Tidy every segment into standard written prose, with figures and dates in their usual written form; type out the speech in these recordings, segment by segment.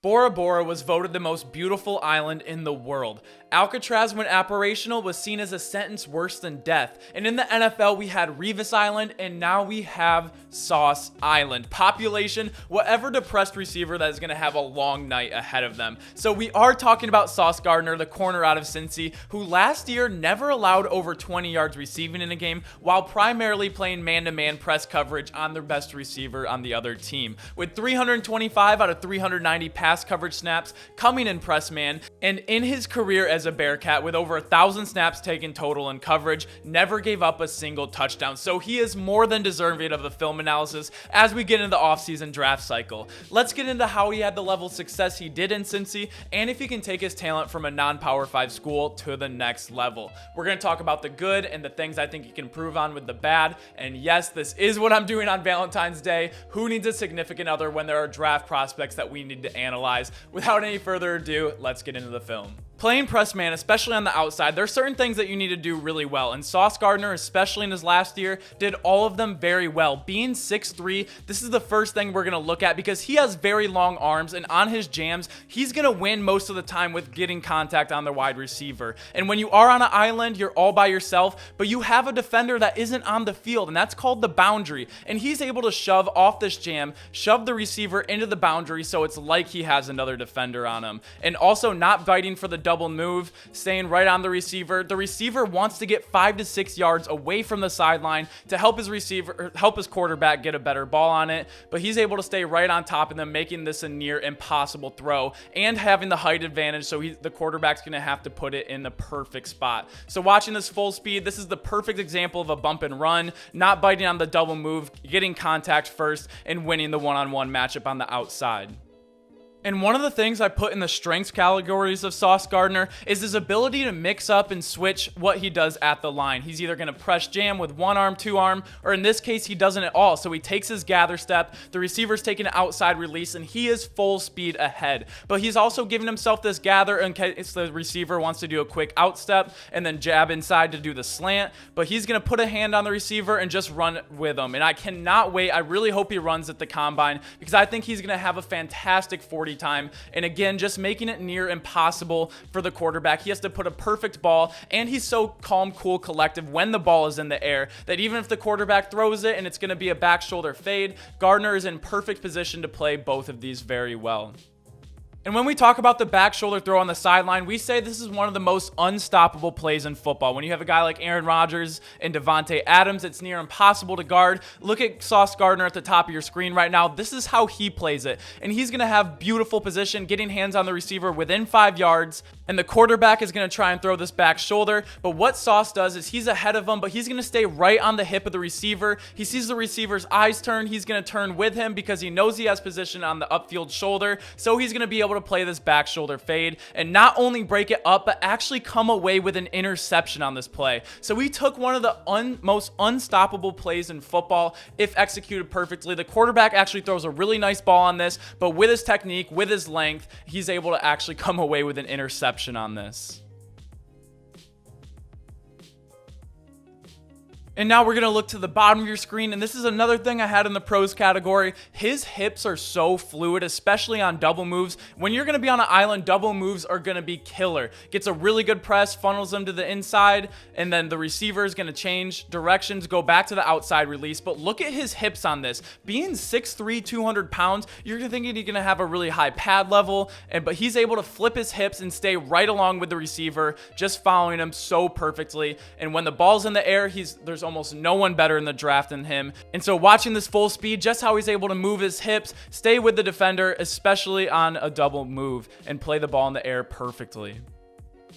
Bora Bora was voted the most beautiful island in the world. Alcatraz, when operational, was seen as a sentence worse than death. And in the NFL, we had Revis Island, and now we have Sauce Island. Population, whatever depressed receiver that is going to have a long night ahead of them. So we are talking about Sauce Gardner, the corner out of Cincy, who last year never allowed over 20 yards receiving in a game, while primarily playing man-to-man press coverage on their best receiver on the other team. With 325 out of 390 pass coverage snaps coming in press man, and in his career as a Bearcat with over 1,000 snaps taken total in coverage, never gave up a single touchdown. So he is more than deserving of the film analysis as we get into the offseason draft cycle. Let's get into how he had the level of success he did in Cincy, and if he can take his talent from a non-Power 5 school to the next level. We're going to talk about the good and the things I think he can improve on with the bad. And yes, this is what I'm doing on Valentine's Day. Who needs a significant other when there are draft prospects that we need to analyze? Without any further ado, let's get into the film. Playing press man, especially on the outside, there are certain things that you need to do really well, and Sauce Gardner, especially in his last year, did all of them very well. Being 6'3", this is the first thing we're going to look at because he has very long arms, and on his jams, he's going to win most of the time with getting contact on the wide receiver. And when you are on an island, you're all by yourself, but you have a defender that isn't on the field, and that's called the boundary. And he's able to shove off this jam, shove the receiver into the boundary, so it's like he has another defender on him. And also not biting for the double move, staying right on the receiver. The receiver wants to get 5 to 6 yards away from the sideline to help his quarterback get a better ball on it, but he's able to stay right on top of them, making this a near impossible throw and having the height advantage, so the quarterback's going to have to put it in the perfect spot. So watching this full speed, this is the perfect example of a bump and run, not biting on the double move, getting contact first, and winning the one-on-one matchup on the outside. And one of the things I put in the strengths categories of Sauce Gardner is his ability to mix up and switch what he does at the line. He's either going to press jam with one arm, two arm, or in this case, he doesn't at all. So he takes his gather step, the receiver's taking an outside release, and he is full speed ahead. But he's also giving himself this gather in case the receiver wants to do a quick out step and then jab inside to do the slant. But he's going to put a hand on the receiver and just run with him. And I cannot wait. I really hope he runs at the combine because I think he's going to have a fantastic 40 time, and again, just making it near impossible for the quarterback. He has to put a perfect ball, and he's so calm, cool, collective when the ball is in the air that even if the quarterback throws it and it's going to be a back shoulder fade, Gardner is in perfect position to play both of these very well. And when we talk about the back shoulder throw on the sideline, we say this is one of the most unstoppable plays in football. When you have a guy like Aaron Rodgers and Devontae Adams, it's near impossible to guard. Look at Sauce Gardner at the top of your screen right now. This is how he plays it. And he's going to have beautiful position, getting hands on the receiver within 5 yards. And the quarterback is going to try and throw this back shoulder. But what Sauce does is he's ahead of him, but he's going to stay right on the hip of the receiver. He sees the receiver's eyes turn. He's going to turn with him because he knows he has position on the upfield shoulder. So he's going to be able to play this back shoulder fade and not only break it up, but actually come away with an interception on this play. So we took one of the most unstoppable plays in football if executed perfectly. The quarterback actually throws a really nice ball on this, but with his technique, with his length, he's able to actually come away with an interception on this. And now we're going to look to the bottom of your screen, and this is another thing I had in the pros category. His hips are so fluid, especially on double moves. When you're going to be on an island, double moves are going to be killer. Gets a really good press, funnels them to the inside, and then the receiver is going to change directions, go back to the outside release. But look at his hips on this. Being 6'3", 200 pounds, you're thinking he's going to have a really high pad level, but he's able to flip his hips and stay right along with the receiver, just following him so perfectly. And when the ball's in the air, there's almost no one better in the draft than him. And so watching this full speed, just how he's able to move his hips, stay with the defender, especially on a double move, and play the ball in the air perfectly.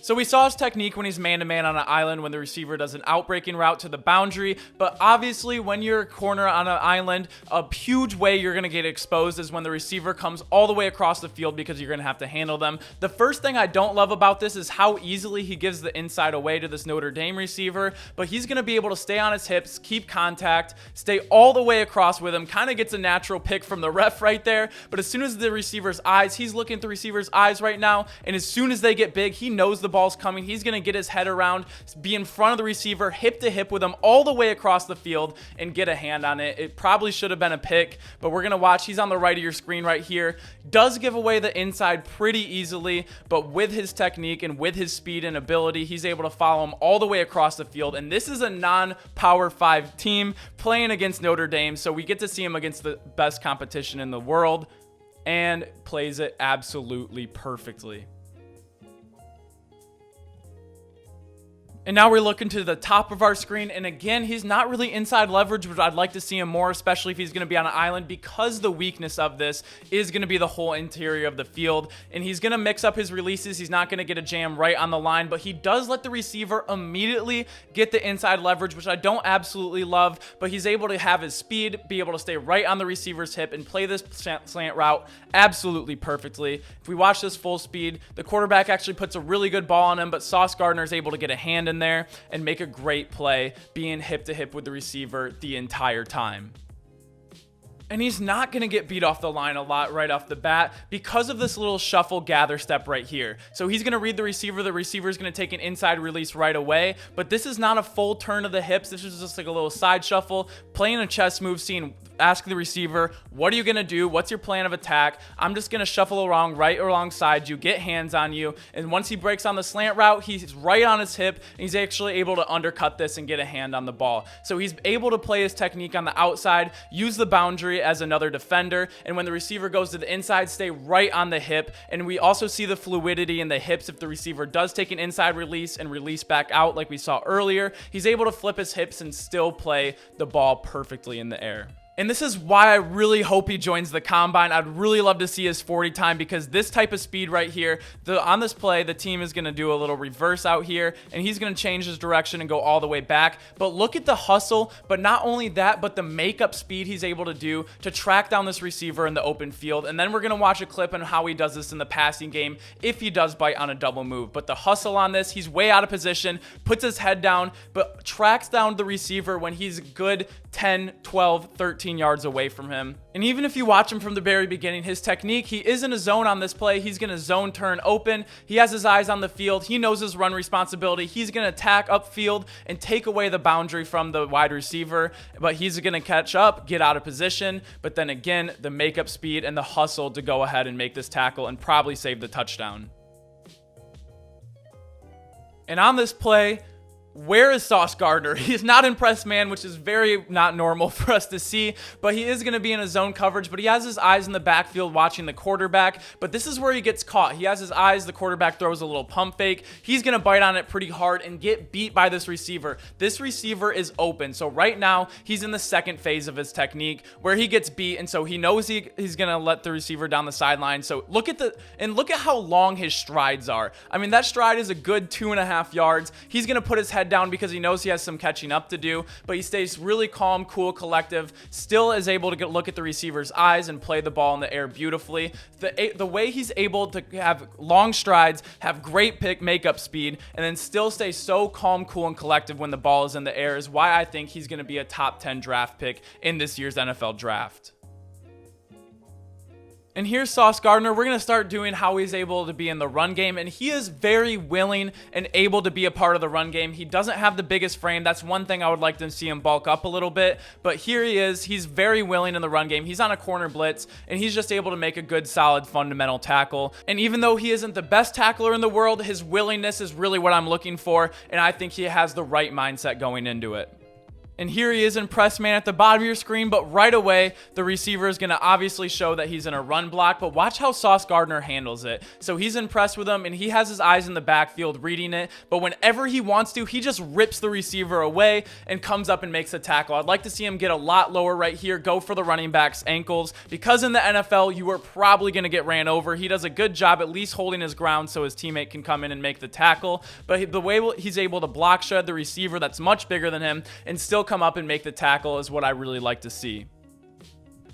So we saw his technique when he's man-to-man on an island when the receiver does an outbreaking route to the boundary, but obviously when you're a corner on an island, a huge way you're going to get exposed is when the receiver comes all the way across the field because you're going to have to handle them. The first thing I don't love about this is how easily he gives the inside away to this Notre Dame receiver, but he's going to be able to stay on his hips, keep contact, stay all the way across with him, kind of gets a natural pick from the ref right there, but as soon as the receiver's eyes, he's looking at the receiver's eyes right now, and as soon as they get big, he knows the ball's coming. He's going to get his head around, be in front of the receiver, hip to hip with him all the way across the field and get a hand on it. It probably should have been a pick, but we're going to watch. He's on the right of your screen right here. Does give away the inside pretty easily, but with his technique and with his speed and ability, he's able to follow him all the way across the field. And this is a non-Power 5 team playing against Notre Dame, so we get to see him against the best competition in the world, and plays it absolutely perfectly. And now we're looking to the top of our screen, and again, he's not really inside leverage, but I'd like to see him more, especially if he's going to be on an island, because the weakness of this is going to be the whole interior of the field, and he's going to mix up his releases. He's not going to get a jam right on the line, but he does let the receiver immediately get the inside leverage, which I don't absolutely love, but he's able to have his speed, be able to stay right on the receiver's hip and play this slant route absolutely perfectly. If we watch this full speed, the quarterback actually puts a really good ball on him, but Sauce Gardner is able to get a hand in there and make a great play, being hip to hip with the receiver the entire time. And he's not going to get beat off the line a lot right off the bat because of this little shuffle gather step right here. So he's going to read the receiver. The receiver is going to take an inside release right away, but this is not a full turn of the hips. This is just like a little side shuffle, playing a chess move, ask the receiver, what are you going to do? What's your plan of attack? I'm just going to shuffle along right alongside you, get hands on you. And once he breaks on the slant route, he's right on his hip, and he's actually able to undercut this and get a hand on the ball. So he's able to play his technique on the outside, use the boundary as another defender, and when the receiver goes to the inside, stay right on the hip. And we also see the fluidity in the hips. If the receiver does take an inside release and release back out like we saw earlier, he's able to flip his hips and still play the ball perfectly in the air. And this is why I really hope he joins the combine. I'd really love to see his 40 time, because this type of speed right here, on this play, the team is going to do a little reverse out here, and he's going to change his direction and go all the way back. But look at the hustle, but not only that, but the makeup speed he's able to do to track down this receiver in the open field. And then we're going to watch a clip on how he does this in the passing game if he does bite on a double move. But the hustle on this, he's way out of position, puts his head down, but tracks down the receiver when he's good 10, 12, 13 yards away from him. And even if you watch him from the very beginning, his technique, he is in a zone on this play. He's going to zone turn open. He has his eyes on the field. He knows his run responsibility. He's going to attack upfield and take away the boundary from the wide receiver, but he's going to catch up, get out of position. But then again, the makeup speed and the hustle to go ahead and make this tackle and probably save the touchdown. And on this play, where is Sauce Gardner? He's not in press man, which is very not normal for us to see, but he is going to be in a zone coverage, but he has his eyes in the backfield watching the quarterback, but this is where he gets caught. He has his eyes, the quarterback throws a little pump fake. He's going to bite on it pretty hard and get beat by this receiver. This receiver is open, so right now he's in the second phase of his technique where he gets beat, and so he knows he's going to let the receiver down the sideline. So look at how long his strides are. I mean, that stride is a good 2.5 yards. He's going to put his head down because he knows he has some catching up to do, but he stays really calm, cool, collective, still is able to look at the receiver's eyes and play the ball in the air beautifully. The way he's able to have long strides, have great makeup speed, and then still stay so calm, cool, and collective when the ball is in the air is why I think he's going to be a top 10 draft pick in this year's NFL draft. And here's Sauce Gardner. We're going to start doing how he's able to be in the run game, and he is very willing and able to be a part of the run game. He doesn't have the biggest frame. That's one thing I would like to see him bulk up a little bit, but here he is. He's very willing in the run game. He's on a corner blitz, and he's just able to make a good, solid, fundamental tackle. And even though he isn't the best tackler in the world, his willingness is really what I'm looking for, and I think he has the right mindset going into it. And here he is in press man at the bottom of your screen, but right away, the receiver is going to obviously show that he's in a run block, but watch how Sauce Gardner handles it. So he's in press with him, and he has his eyes in the backfield reading it, but whenever he wants to, he just rips the receiver away and comes up and makes a tackle. I'd like to see him get a lot lower right here, go for the running back's ankles, because in the NFL, you are probably going to get ran over. He does a good job at least holding his ground so his teammate can come in and make the tackle, but the way he's able to block shed the receiver that's much bigger than him and still come up and make the tackle is what I really like to see.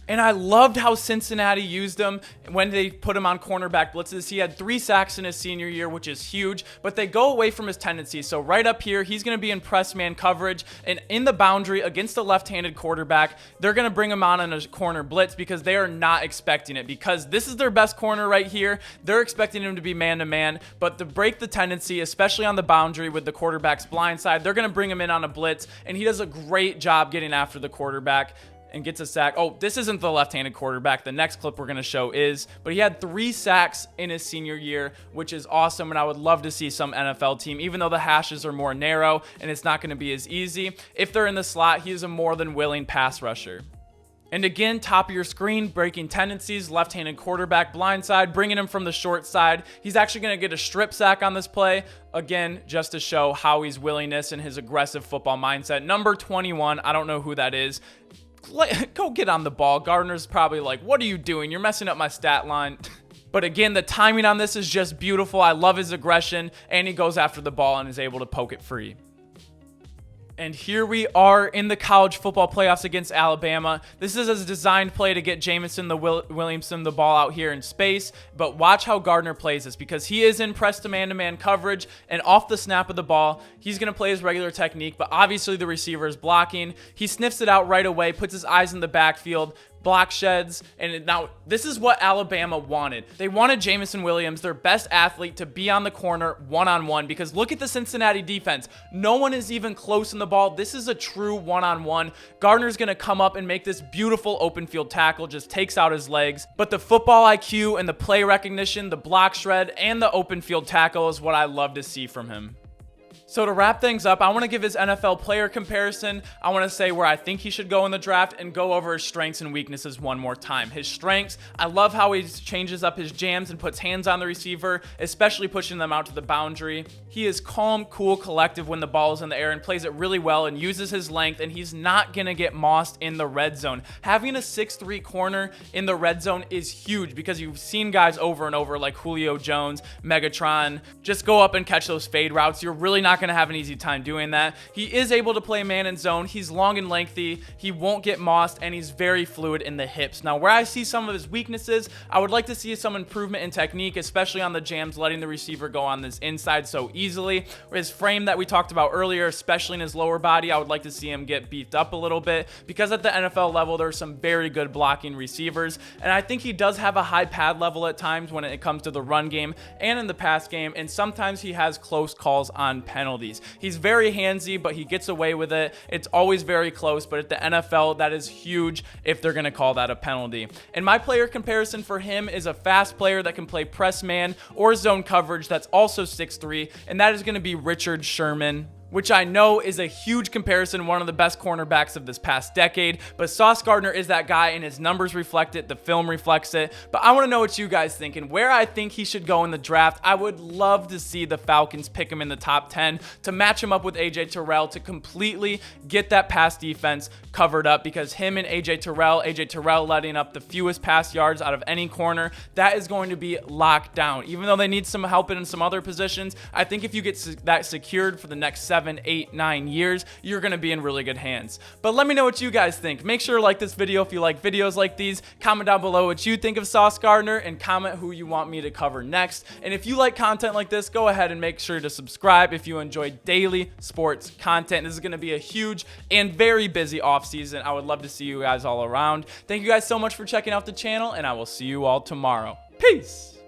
And I loved how Cincinnati used him when they put him on cornerback blitzes. He had 3 sacks in his senior year, which is huge, but they go away from his tendencies. So right up here, he's going to be in press man coverage, and in the boundary against the left-handed quarterback, they're going to bring him on a corner blitz because they are not expecting it, because this is their best corner right here. They're expecting him to be man-to-man, but to break the tendency, especially on the boundary with the quarterback's blind side, they're going to bring him in on a blitz, and he does a great job getting after the quarterback and gets a sack. Oh, this isn't the left-handed quarterback. The next clip we're going to show is, but he had 3 sacks in his senior year, which is awesome, and I would love to see some NFL team, even though the hashes are more narrow and it's not going to be as easy. If they're in the slot, he is a more than willing pass rusher. And again, top of your screen, breaking tendencies, left-handed quarterback, blindside, bringing him from the short side. He's actually going to get a strip sack on this play. Again, just to show Howie's willingness and his aggressive football mindset. Number 21, I don't know who that is. Go get on the ball. Gardner's probably like, what are you doing? You're messing up my stat line. But again, the timing on this is just beautiful. I love his aggression, and he goes after the ball and is able to poke it free. And here we are in the college football playoffs against Alabama. This is a designed play to get Jamison Williamson the ball out here in space. But watch how Gardner plays this, because he is in press to man coverage, and off the snap of the ball, he's going to play his regular technique, but obviously the receiver is blocking. He sniffs it out right away, puts his eyes in the backfield, block sheds, and now this is what Alabama wanted. They wanted Jamison Williams, their best athlete, to be on the corner one-on-one, because look at the Cincinnati defense. No one is even close in the ball. This is a true one-on-one. Gardner's going to come up and make this beautiful open field tackle, just takes out his legs. But the football IQ and the play recognition, the block shred, and the open field tackle is what I love to see from him. So to wrap things up, I want to give his NFL player comparison. I want to say where I think he should go in the draft and go over his strengths and weaknesses one more time. His strengths, I love how he changes up his jams and puts hands on the receiver, especially pushing them out to the boundary. He is calm, cool, collective when the ball is in the air and plays it really well and uses his length, and he's not going to get mossed in the red zone. Having a 6'3" corner in the red zone is huge, because you've seen guys over and over like Julio Jones, Megatron, just go up and catch those fade routes. You're really not going to have an easy time doing that. He is able to play man and zone. He's long and lengthy. He won't get mossed, and he's very fluid in the hips. Now, where I see some of his weaknesses, I would like to see some improvement in technique, especially on the jams, letting the receiver go on this inside so easily. His frame that we talked about earlier, especially in his lower body, I would like to see him get beefed up a little bit, because at the NFL level, there are some very good blocking receivers, and I think he does have a high pad level at times when it comes to the run game and in the pass game, and sometimes he has close calls on penalties. He's very handsy, but he gets away with it. It's always very close, but at the NFL, that is huge if they're going to call that a penalty. And my player comparison for him is a fast player that can play press man or zone coverage that's also 6'3", and that is going to be Richard Sherman, which I know is a huge comparison, one of the best cornerbacks of this past decade, but Sauce Gardner is that guy, and his numbers reflect it, the film reflects it. But I want to know what you guys think, and where I think he should go in the draft. I would love to see the Falcons pick him in the top 10 to match him up with AJ Terrell to completely get that pass defense covered up, because him and AJ Terrell letting up the fewest pass yards out of any corner, that is going to be locked down. Even though they need some help in some other positions, I think if you get that secured for the next 7, 8, 9 years, you're going to be in really good hands. But let me know what you guys think. Make sure to like this video if you like videos like these. Comment down below what you think of Sauce Gardner, and comment who you want me to cover next. And if you like content like this, go ahead and make sure to subscribe if you enjoy daily sports content. This is going to be a huge and very busy off season. I would love to see you guys all around. Thank you guys so much for checking out the channel, and I will see you all tomorrow. Peace.